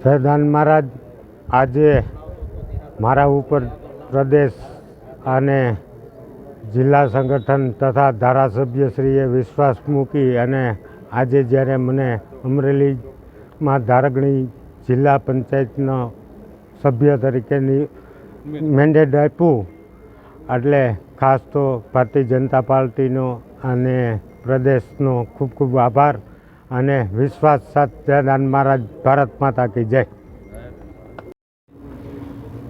જયદાન મહારાજ આજે મારા ઉપર પ્રદેશ અને જિલ્લા સંગઠન તથા ધારાસભ્યશ્રીએ વિશ્વાસ મૂકી અને આજે જ્યારે મને અમરેલીમાં ધારગણી જિલ્લા પંચાયતનો સભ્ય તરીકેની મેન્ડેટ આપ્યું એટલે ખાસ તો ભારતીય જનતા પાર્ટીનો અને પ્રદેશનો ખૂબ ખૂબ આભાર અને વિશ્વાસ સાથે જયદાન મહારાજ ભારત માતા કી જય.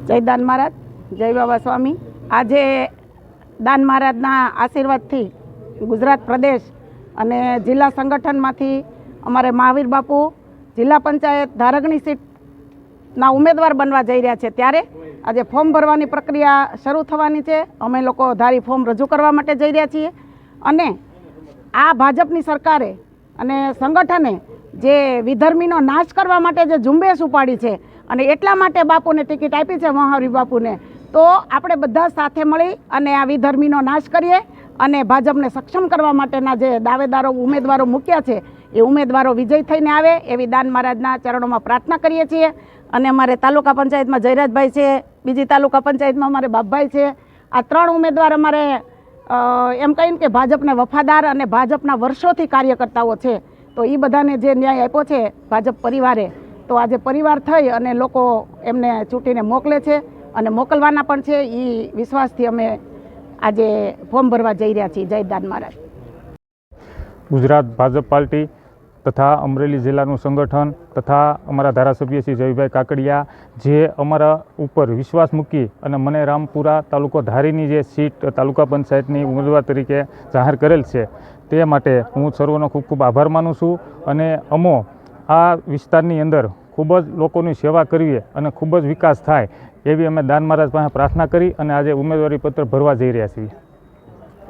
જયદાન મહારાજ, જય બાબા સ્વામી. આજે દાન મહારાજના આશીર્વાદથી ગુજરાત પ્રદેશ અને જિલ્લા સંગઠનમાંથી અમારે મહાવીર બાપુ જિલ્લા પંચાયત ધારગણી સીટના ઉમેદવાર બનવા જઈ રહ્યા છે. ત્યારે આજે ફોર્મ ભરવાની પ્રક્રિયા શરૂ થવાની છે. અમે લોકો ધારી ફોર્મ રજૂ કરવા માટે જઈ રહ્યા છીએ અને આ ભાજપની સરકારે અને સંગઠને જે વિધર્મીનો નાશ કરવા માટે જે ઝુંબેશ ઉપાડી છે અને એટલા માટે બાપુને ટિકિટ આપી છે, મહાવીર બાપુને, તો આપણે બધા સાથે મળી અને આ વિધર્મીનો નાશ કરીએ અને ભાજપને સક્ષમ કરવા માટેના જે દાવેદારો ઉમેદવારો મૂક્યા છે એ ઉમેદવારો વિજય થઈને આવે એવી દાન મહારાજના ચરણોમાં પ્રાર્થના કરીએ છીએ. અને અમારે તાલુકા પંચાયતમાં જયરાજભાઈ છે, બીજી તાલુકા પંચાયતમાં અમારે બાપભાઈ છે. આ ત્રણ ઉમેદવાર અમારે એમ કહીને કે ભાજપને વફાદાર અને ભાજપના વર્ષોથી કાર્યકર્તાઓ છે. તો એ બધાને જે ન્યાય આપ્યો છે ભાજપ પરિવારે, તો આજે પરિવાર થઈ અને લોકો એમને ચૂંટીને મોકલે છે અને મોકલવાના પણ છે. એ વિશ્વાસથી અમે આજે ફોર્મ ભરવા જઈ રહ્યા છીએ. જય દાન મહારાજ. ગુજરાત ભાજપ પાર્ટી તથા અમરેલી જિલ્લાનું સંગઠન તથા અમારા ધારાસભ્ય શ્રી જયભાઈ કાકડિયા જે અમારા ઉપર વિશ્વાસ મૂકી અને મને રામપુરા તાલુકો ધારીની જે સીટ તાલુકા પંચાયતની ઉમેદવાર તરીકે જાહેર કરેલ છે તે માટે હું સર્વનો ખૂબ ખૂબ આભાર માનું છું. અને અમો આ વિસ્તારની અંદર ખૂબ જ લોકોની સેવા કરવી અને ખૂબ જ વિકાસ થાય એવી અમે દાન મહારાજ પાસે પ્રાર્થના કરી અને આજે ઉમેદવારી પત્ર ભરવા જઈ રહ્યા છીએ.